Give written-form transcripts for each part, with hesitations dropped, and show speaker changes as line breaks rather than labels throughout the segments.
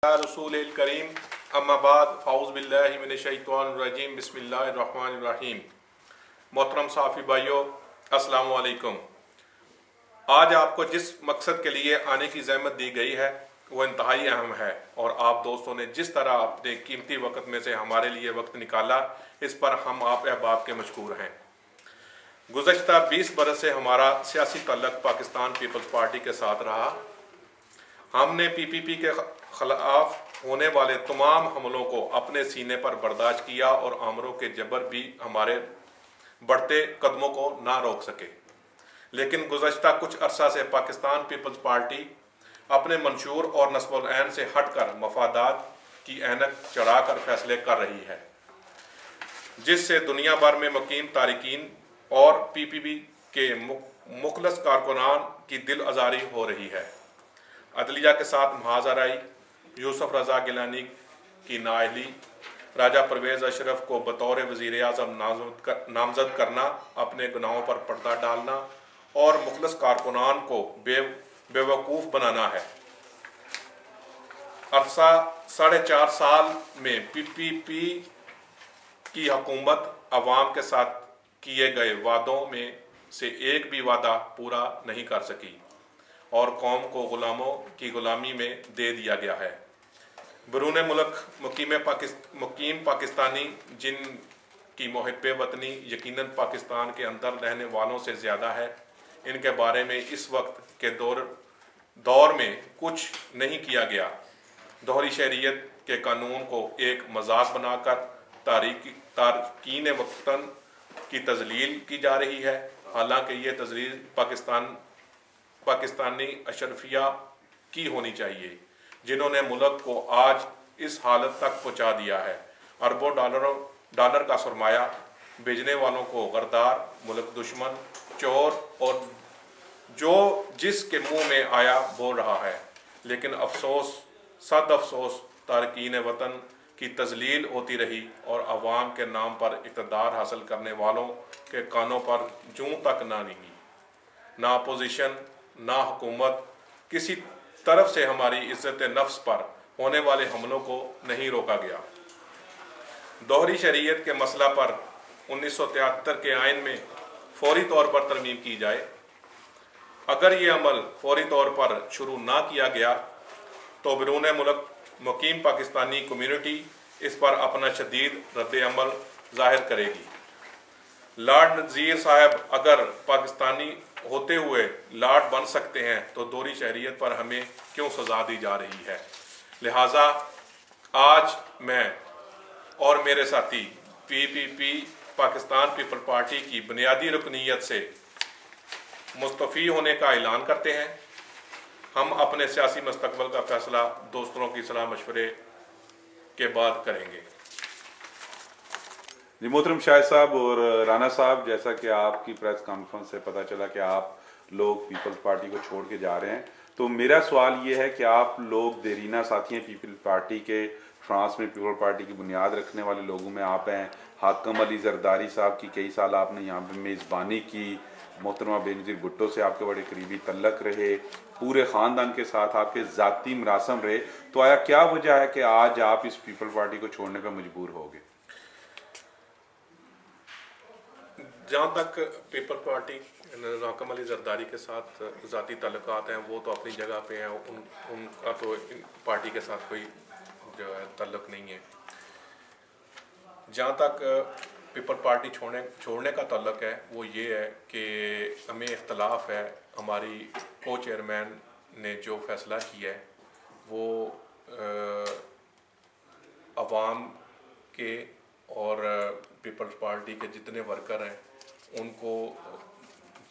रसूल करीम अम्मा बाद फ़ाउज़ बिल्लाहि मिनश्शैतानिर्रजीम बिस्मिल्लाहिर्रहमानिर्रहीम। मोहतरम साफ़ी भाइयों, अस्सलाम वालेकुम। आज आपको जिस मकसद के लिए आने की ज़हमत दी गई है वो इंतहाई अहम है और आप दोस्तों ने जिस तरह अपने कीमती वक्त में से हमारे लिए वक्त निकाला, इस पर हम आप अहबाब के मशकूर हैं। गुज़श्ता 20 बरस से हमारा सियासी तल्लुक़ पाकिस्तान पीपल्स पार्टी के साथ रहा। हमने PPP के खिलाफ होने वाले तमाम हमलों को अपने सीने पर बर्दाश्त किया और आमरों के जबर भी हमारे बढ़ते कदमों को ना रोक सके। लेकिन गुज़श्ता कुछ अरसा से पाकिस्तान पीपल्स पार्टी अपने मंशूर और नस्बुल ऐन से हटकर मफादात की ऐनक चढ़ाकर फैसले कर रही है, जिससे दुनिया भर में मुकीम तारिकीन और PPP के मुखलस कारकुनान की दिल आज़ारी हो रही है। अदलिया के साथ महाजराई, यूसुफ रज़ा गिलानी की नाअहली, राजा परवेज़ अशरफ को बतौर वज़ीर आज़म नामज़द करना, अपने गुनाहों पर पर्दा डालना और मुखलस कारकुनान को बेवकूफ़ बनाना है। अरसा 4.5 साल में PPP की हुकूमत अवाम के साथ किए गए वादों में से एक भी वादा पूरा नहीं कर सकी और कौम को गुलामों की गुलामी में दे दिया गया है। बरून मुल्क मुकीम पाकिस्तानी जिनकी मुहिब्बे वतनी यकीनन पाकिस्तान के अंदर रहने वालों से ज़्यादा है, इनके बारे में इस वक्त के दौर में कुछ नहीं किया गया। दोहरी शरीयत के कानून को एक मजाक बनाकर तारकीन वतन की तजलील की जा रही है। हालांकि ये तजलील पाकिस्तानी अशरफिया की होनी चाहिए, जिन्होंने मुल्क को आज इस हालत तक पहुंचा दिया है। अरबों डॉलर का सरमाया भेजने वालों को गरदार, मुल्क दुश्मन, चोर और जो जिसके मुंह में आया बोल रहा है। लेकिन अफसोस, सद अफसोस, तारकीन वतन की तजलील होती रही और अवाम के नाम पर इक़्तिदार हासिल करने वालों के कानों पर जूं तक ना रेंगी। ना अपोजिशन ना हुकूमत किसी तरफ से हमारी इज्जत नफ्स पर होने वाले हमलों को नहीं रोका गया। दोहरी शरीयत के मसला पर 1973 के आइन में फौरी तौर पर तरमीम की जाए। अगर ये अमल फौरी तौर पर शुरू ना किया गया तो बैरून मुल्क मुकीम पाकिस्तानी कम्यूनिटी इस पर अपना शदीद रद्द अमल जाहिर करेगी। लॉर्ड नज़ीर साहब अगर पाकिस्तानी होते हुए लॉर्ड बन सकते हैं तो दोहरी शहरियत पर हमें क्यों सज़ा दी जा रही है। लिहाजा आज मैं और मेरे साथी PPP पाकिस्तान पीपल पार्टी की बुनियादी रुकनीयत से मुस्तफ़ी होने का ऐलान करते हैं। हम अपने सियासी मुस्तकबिल का फैसला दोस्तों की सलाह मशवरे के बाद करेंगे।
जी मोहतरम शाहिद साहब और राना साहब, जैसा कि आपकी प्रेस कॉन्फ्रेंस से पता चला कि आप लोग पीपल्स पार्टी को छोड़ के जा रहे हैं, तो मेरा सवाल ये है कि आप लोग देरीना साथी हैं पीपल्स पार्टी के, फ्रांस में पीपल्स पार्टी की बुनियाद रखने वाले लोगों में आप हैं। हाकम अली जरदारी साहब की कई साल आपने यहाँ पर मेज़बानी की, मोहतरमा बेनज़ीर भुट्टो से आपके बड़े करीबी तल्लक रहे, पूरे ख़ानदान के साथ आपके ज़ाती मरासम रहे, तो आया क्या वजह है कि आज आप इस पीपल पार्टी को छोड़ने पर मजबूर हो गए?
जहाँ तक पीपल पार्टी हाकम अली जरदारी के साथ ज़ाती ताल्लुकात हैं वो तो अपनी जगह पे हैं, उनका तो पार्टी के साथ कोई जो है ताल्लुक नहीं है। जहाँ तक पीपल पार्टी छोड़ने का ताल्लुक है वो ये है कि हमें इख्तलाफ है। हमारी को चेयरमैन ने जो फैसला किया है वो अवाम के और पीपल्स पार्टी के जितने वर्कर हैं उनको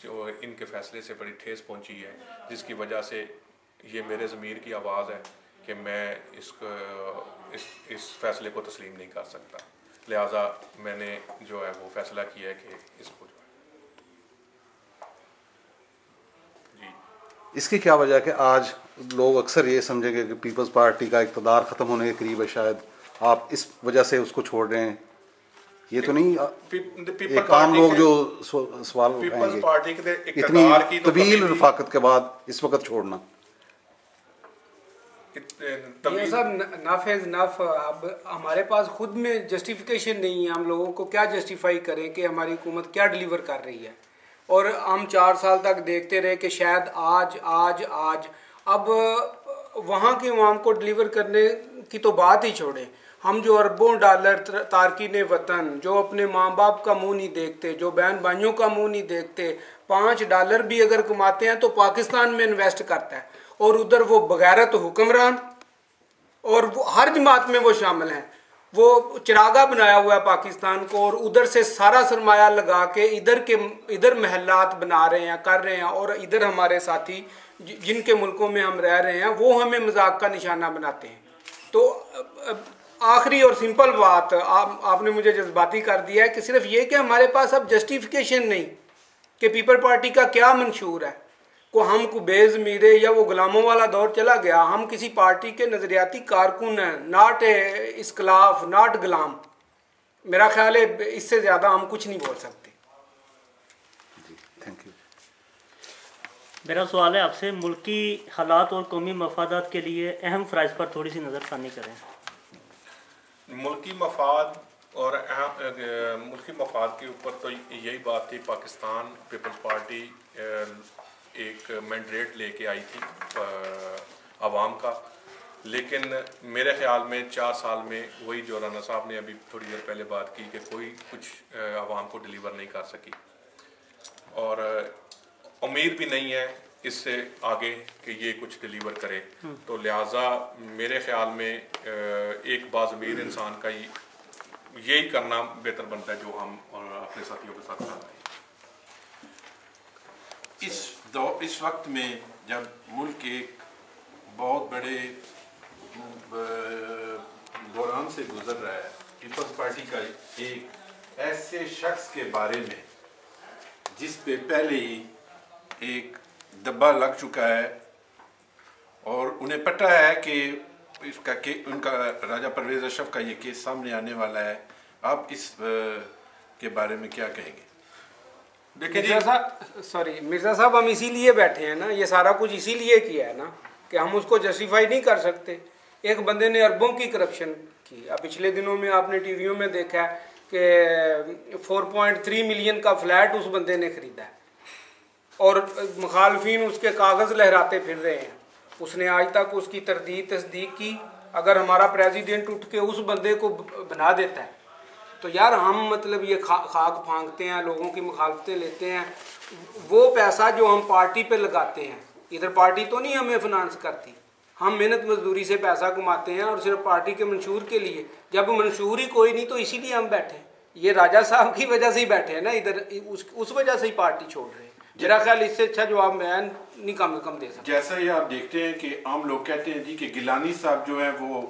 जो इनके फैसले से बड़ी ठेस पहुंची है, जिसकी वजह से ये मेरे ज़मीर की आवाज़ है कि मैं इस फैसले को तस्लीम नहीं कर सकता। लिहाजा मैंने जो है वो फैसला किया है कि इसको जो है जी।
इसकी क्या वजह है कि आज लोग अक्सर ये समझेंगे कि पीपल्स पार्टी का इक़्तिदार ख़त्म होने के करीब है, शायद आप इस वजह से उसको छोड़ रहे हैं? ये तो नहीं एक आम लोग जो सवाल उठाएंगे, इतनी तवील रफाकत के बाद इस वक्त छोड़ना।
صاحب نافذ نف اب ہمارے پاس خود میں جسٹیفیکیشن نہیں ہے. ہم لوگوں کو کیا جسٹیفائی کریں کہ ہماری حکومت کیا ڈیلیور کر رہی ہے, اور ہم 4 سال تک دیکھتے رہے کہ شاید آج اب وہاں کی عوام کو ڈیلیور کرنے کی تو بات ہی چھوڑیں. ہم جو اربوں ڈالر تارکین وطن جو اپنے ماں باپ کا منہ نہیں دیکھتے, جو بہن بھائیوں کا منہ نہیں دیکھتے, $5 بھی اگر کماتے ہیں تو پاکستان میں انویسٹ کرتا ہے, اور ادھر وہ بغیرت حکمران اور وہ ہر جماعت میں وہ شامل ہیں, وہ چراغا بنایا ہوا ہے پاکستان کو, اور ادھر سے سارا سرمایہ لگا کے ادھر محلات بنا رہے ہیں, کر رہے ہیں, اور ادھر ہمارے ساتھی جن کے ملکوں میں ہم رہ رہے ہیں وہ ہمیں مذاق کا نشانہ بناتے ہیں. تو آخری اور سمپل بات, آپ نے مجھے جذباتی کر دیا ہے کہ صرف یہ کہ ہمارے پاس اب جسٹیفیکیشن نہیں کہ پیپل پارٹی کا کیا منشور ہے, کو ہم کو بے ضمیرے یا وہ غلاموں والا دور چلا گیا. ہم کسی پارٹی کے نظریاتی کارکن ہیں, ناٹ اسکلاف, ناٹ غلام. میرا خیال ہے اس سے زیادہ ہم کچھ نہیں بول سکتے.
Thank you.
میرا سوال ہے آپ سے, ملکی حالات اور قومی مفادات کے لیے اہم فرائض پر تھوڑی سی نظر ثانی کریں.
ملکی مفاد اور ملکی مفاد کے اوپر تو یہی بات تھی. پاکستان پیپلز پارٹی ایک مینڈیٹ لے کے آئی تھی عوام کا, لیکن میرے خیال میں 4 سال میں وہی جو رانا صاحب نے ابھی تھوڑی دیر پہلے بات کی کہ کوئی کچھ عوام کو ڈیلیور نہیں کر سکی, اور امید بھی نہیں ہے اس سے آگے کہ یہ کچھ ڈیلیور کرے. تو لہٰذا میرے خیال میں ایک باضمیر انسان کا یہی کرنا بہتر بنتا ہے جو ہم اپنے ساتھیوں کے ساتھ کر رہے ہیں.
اس وقت میں جب ملک ایک بہت بڑے بحران سے گزر رہا ہے, پیپلز پارٹی کا ایک ایسے شخص کے بارے میں جس پہ پہلے ہی ایک دبا لگ چکا ہے اور انہیں پتہ ہے کہ ان کا راجہ پرویز اشرف کا یہ کیس سامنے آنے والا ہے, آپ اس کے بارے میں کیا کہیں گے؟
مرزا صاحب ہم اسی لیے بیٹھے ہیں نا, یہ سارا کچھ اسی لیے کیا ہے نا کہ ہم اس کو جسٹیفائی نہیں کر سکتے. ایک بندے نے اربوں کی کرپشن کی. اب پچھلے دنوں میں آپ نے ٹی ویوں میں دیکھا ہے کہ 4.3 ملین کا فلیٹ اس بندے نے خریدا ہے, اور مخالفین اس کے کاغذ لہراتے پھر رہے ہیں. اس نے آج تک اس کی تردید تصدیق کی. اگر ہمارا پریزیڈنٹ اٹھ کے اس بندے کو بنا دیتا ہے تو یار ہم مطلب یہ خاک پھانکتے ہیں, لوگوں کی مخالفتیں لیتے ہیں. وہ پیسہ جو ہم پارٹی پہ لگاتے ہیں, ادھر پارٹی تو نہیں ہمیں فنانس کرتی, ہم محنت مزدوری سے پیسہ کماتے ہیں, اور صرف پارٹی کے منشور کے لیے. جب منشور ہی کوئی نہیں تو اسی لیے ہم بیٹھے ہیں. یہ راجہ صاحب کی وجہ سے ہی بیٹھے ہیں نا ادھر, اس وجہ سے ہی پارٹی چھوڑ رہے ہیں. میرا خیال اس سے اچھا جواب میں نہیں کم دے سکتا.
جیسا ہی آپ دیکھتے ہیں کہ عام لوگ کہتے ہیں جی کہ گیلانی صاحب جو ہیں وہ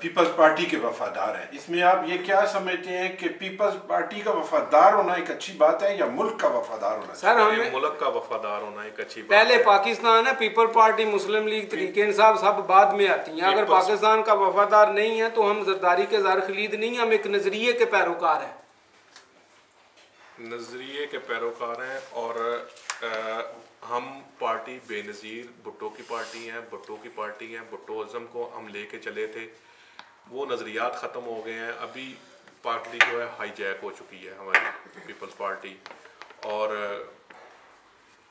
پیپلز پارٹی کے وفادار ہیں, اس میں آپ یہ کیا سمجھتے ہیں کہ پیپلز پارٹی کا وفادار ہونا ایک اچھی بات ہے یا ملک کا وفادار ہونا؟
سر ہمیں
ملک کا وفادار ہونا ایک اچھی بات
پہلے پاکستان ہے, پیپل پارٹی, مسلم لیگ, تحریک انصاف سب بعد میں آتی ہیں. اگر پاکستان کا وفادار نہیں ہے تو ہم زرداری کے زار خلید نہیں, ہم ایک نظریے کے پیروکار ہیں.
نظریے کے پیروکار ہیں, اور ہم پارٹی بے نظیر بھٹو کی پارٹی ہیں, بھٹوازم کو ہم لے کے چلے تھے. وہ نظریات ختم ہو گئے ہیں. ابھی پارٹی جو ہے ہائی جیک ہو چکی ہے ہماری پیپلز پارٹی, اور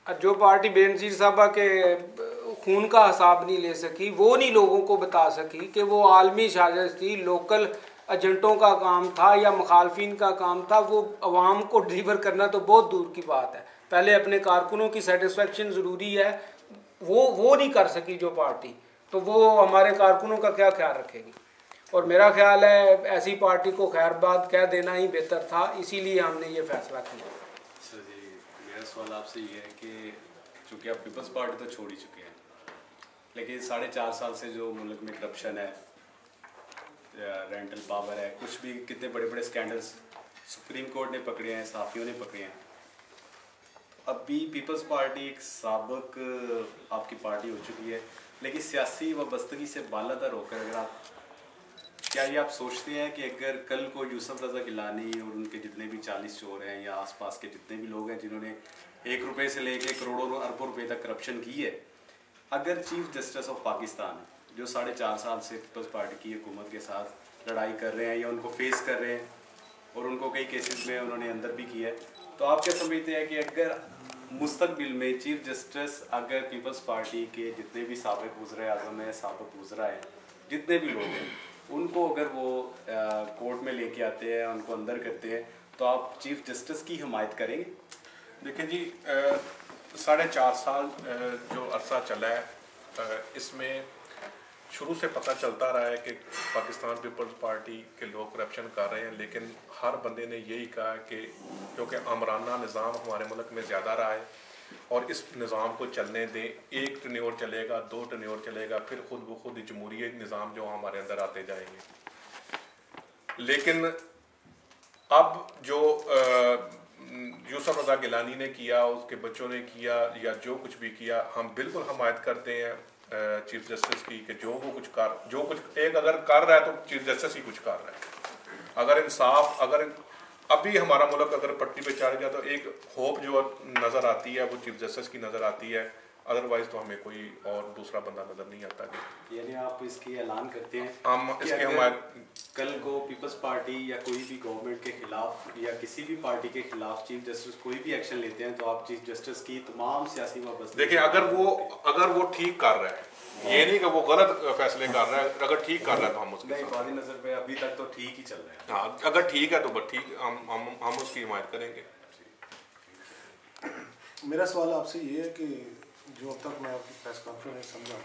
جو پارٹی بے نظیر صاحبہ کے خون کا حساب نہیں لے سکی, وہ نہیں لوگوں کو بتا سکی کہ وہ عالمی سازش تھی, لوکل ایجنٹوں کا کام تھا یا مخالفین کا کام تھا. وہ عوام کو ڈیلیور کرنا تو بہت دور کی بات ہے. پہلے اپنے کارکنوں کی سیٹسفیکشن ضروری ہے, وہ نہیں کر سکی جو پارٹی, تو وہ ہمارے کارکنوں کا کیا خیال رکھے گی. اور میرا خیال ہے ایسی پارٹی کو خیر بات کہہ دینا ہی بہتر تھا, اسی لیے ہم نے یہ فیصلہ کیا.
سر جی میرا سوال آپ سے یہ ہے کہ چونکہ آپ پیپلز پارٹی تو چھوڑ ہی چکے ہیں, لیکن 4.5 سال سے جو ملک میں کرپشن ہے, رینٹل پاور ہے, کچھ بھی کتنے بڑے بڑے سکینڈلز سپریم کورٹ نے پکڑے ہیں, صحافیوں نے پکڑے ہیں. اب بھی پیپلز پارٹی ایک سابق آپ کی پارٹی ہو چکی ہے, لیکن سیاسی وابستگی سے بالاتر ہو کر اگر آپ کیا یہ آپ سوچتے ہیں کہ اگر کل کو یوسف رضا گیلانی اور ان کے جتنے بھی 40 چور ہیں یا آس پاس کے جتنے بھی لوگ ہیں جنہوں نے 1 روپے سے لے کے کروڑوں اربوں روپے تک کرپشن کی ہے, اگر چیف جسٹس آف پاکستان जो 4.5 साल से पीपल्स पार्टी की हुकूमत के साथ लड़ाई कर रहे हैं या उनको फेस कर रहे हैं, और उनको कई केसेस में उन्होंने अंदर भी किया है, तो आप क्या समझते हैं कि अगर मुस्तकबिल में चीफ जस्टिस अगर पीपल्स पार्टी के जितने भी साबिक वज़ीर आज़म हैं, साबिक वज़रा हैं, जितने भी लोग हैं, उनको अगर वो कोर्ट में लेके आते हैं, उनको अंदर करते हैं, तो आप चीफ जस्टिस की हिमायत करेंगे?
देखिए जी, 4.5 साल जो अरसा चला है, इसमें शुरू से पता चलता रहा है कि पाकिस्तान पीपल्स पार्टी के लोग करप्शन कर रहे हैं, लेकिन हर बंदे ने यही कहा कि क्योंकि आमराना निज़ाम हमारे मुल्क में ज़्यादा रहा है और इस निज़ाम को चलने दें, 1 टर्न्योर चलेगा, 2 टर्न्योर चलेगा, फिर खुद ब खुद जमहूरियत निज़ाम जो हमारे अंदर आते जाएंगे। लेकिन अब जो यूसुफ रज़ा गिलानी ने किया, उसके बच्चों ने किया, या जो कुछ भी किया, हम बिल्कुल हमायत करते हैं चीफ जस्टिस की कि जो कुछ एक अगर कर रहा है तो चीफ जस्टिस ही कुछ कर रहा है। अगर इंसाफ, अगर अभी हमारा मुल्क अगर पट्टी पे चढ़ गया तो एक होप जो नज़र आती है वो चीफ जस्टिस की नज़र आती है, अदरवाइज तो हमें कोई और दूसरा बंदा नज़र नहीं आता।
यानी आप इसकी ऐलान करते हैं
हम इसके हमारे
कल को पीपल्स पार्टी या कोई भी गवर्नमेंट के खिलाफ या किसी भी पार्टी के खिलाफ चीफ जस्टिस कोई भी एक्शन लेते हैं, तो आप चीफ जस्टिस की तमाम सियासी वाबस्ते, देखिए
अगर वो ठीक कर रहा है, ये नहीं कि वो गलत फैसले कर रहा है, अगर ठीक कर रहा है तो हम उसकी
हमारी नज़र पे अभी तक तो ठीक ही चल रहा है।
हाँ, अगर ठीक है तो बस ठीक, हम उसकी हिमायत करेंगे।
मेरा सवाल आपसे ये है कि जो अब तक मैं आपकी प्रेस कॉन्फ्रेंस में समझा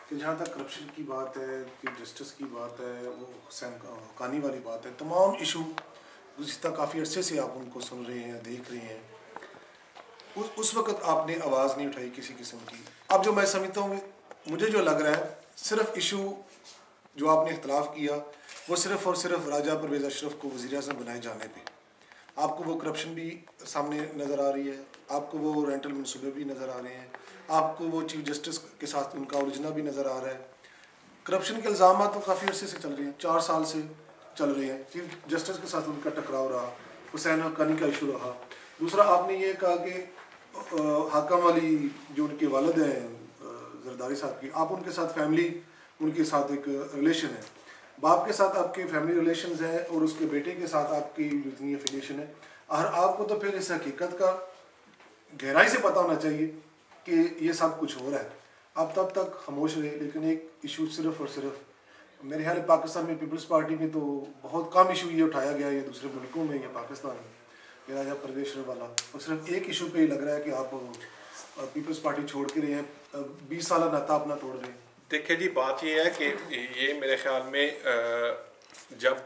कि जहाँ तक करप्शन की बात है, कि जस्टिस की बात है, वो हुसैन हक्कानी वाली बात है, तमाम इशू गुज़िश्ता काफ़ी अरसे से आप उनको सुन रहे हैं, देख रहे हैं, उस वक़्त आपने आवाज़ नहीं उठाई किसी किस्म की। अब जो मैं समझता हूँ, मुझे जो लग रहा है, सिर्फ इशू जो आपने इख्तलाफ किया वो सिर्फ और सिर्फ राजा परवेज़ अशरफ को वज़ीर आज़म बनाए जाने पे, आपको वो करप्शन भी सामने नज़र आ रही है, आपको वो रेंटल मनसूबे भी नज़र आ रहे हैं, आपको वो चीफ जस्टिस के साथ उनका ओरिजिना भी नज़र आ रहा है। करप्शन के इल्ज़ाम तो काफ़ी अरसे से चल रहे हैं, 4 साल से चल रहे हैं, चीफ जस्टिस के साथ उनका टकराव रहा, हुसैन हक्कानी का इशू रहा। दूसरा, आपने ये कहा कि हाकम अली जो उनके वालिद हैं जरदारी साहब की, आप उनके साथ फैमिली, उनके साथ एक रिलेशन है, बाप के साथ आपके फैमिली रिलेशंस हैं और उसके बेटे के साथ आपकी जितनी एफिलिएशन है, और आपको तो फिर इस हकीकत का गहराई से पता होना चाहिए कि ये सब कुछ हो रहा है। आप तब तक खामोश रहे, लेकिन एक इशू सिर्फ और सिर्फ मेरे ख्याल पाकिस्तान में पीपल्स पार्टी में तो बहुत कम इशू ये उठाया गया है, ये दूसरे मुल्कों में या पाकिस्तान में, ये राजा परवेज़ अशरफ वाला, और सिर्फ एक इशू पे ही लग रहा है कि आप पीपल्स पार्टी छोड़ के रहे हैं, 20 साल नाता अपना तोड़ रहे हैं।
देखिए जी, बात ये है कि ये मेरे ख्याल में जब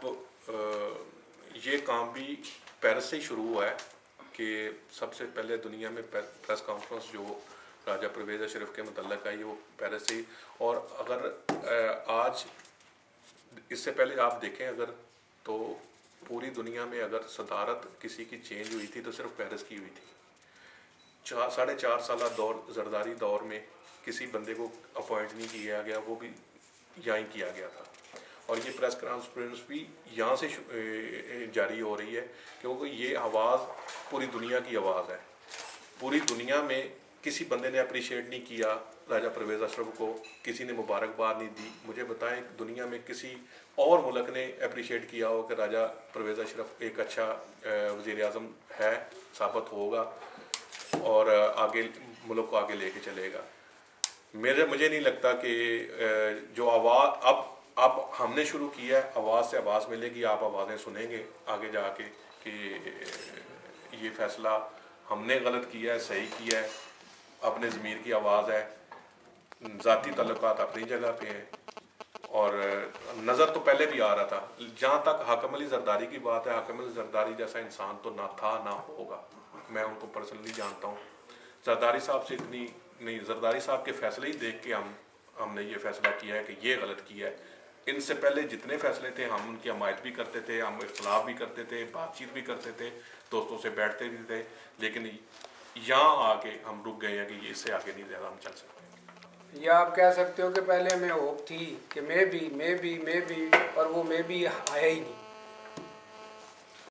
ये काम भी पेरिस से ही शुरू हुआ है कि सबसे पहले दुनिया में प्रेस कॉन्फ्रेंस जो राजा परवेज़ अशरफ के मतलब आई वो पेरिस से ही, और अगर आज इससे पहले आप देखें अगर तो पूरी दुनिया में अगर सदारत किसी की चेंज हुई थी तो सिर्फ पेरिस की हुई थी। 4.5 साल दौर जरदारी दौर में किसी बंदे को अपॉइंट नहीं किया गया, वो भी यहाँ ही किया गया था, और ये प्रेस कॉन्फ्रेंस भी यहाँ से जारी हो रही है, क्योंकि ये आवाज़ पूरी दुनिया की आवाज़ है। पूरी दुनिया में किसी बंदे ने अप्रिशिएट नहीं किया राजा परवेज़ अशरफ को, किसी ने मुबारकबाद नहीं दी। मुझे बताएं दुनिया में किसी और मुल्क ने अप्रिशिएट किया हो कि राजा परवेज़ अशरफ एक अच्छा वज़ीर आज़म है, साबित होगा और आगे मुल्क को आगे लेके चलेगा। मुझे नहीं लगता कि जो आवाज़ अब हमने शुरू किया है, आवाज़ से आवाज़ मिलेगी, आप आवाज़ें सुनेंगे आगे जाके कि ये फ़ैसला हमने गलत किया है, सही किया है, अपने ज़मीर की आवाज़ है, ज़ाती ताल्लुकात अपनी जगह पे हैं, और नज़र तो पहले भी आ रहा था। जहाँ तक हाकम अली जरदारी की बात है, हाकम अली जरदारी जैसा इंसान तो ना था ना होगा, मैं उनको पर्सनली जानता हूँ। जरदारी साहब से इतनी नहीं, जरदारी साहब के फ़ैसले ही देख के हमने ये फ़ैसला किया है कि ये गलत किया है। इनसे पहले जितने फ़ैसले थे हम उनकी हमायत भी करते थे, हम इख्तलाफ भी करते थे, बातचीत भी करते थे, दोस्तों से बैठते भी थे, लेकिन यहाँ आके हम रुक गए हैं कि ये इससे आगे नहीं ज़्यादा हम चल सकते।
या आप कह सकते हो कि पहले हमें होप थी कि मैं भी और वो मैं भी आया ही नहीं।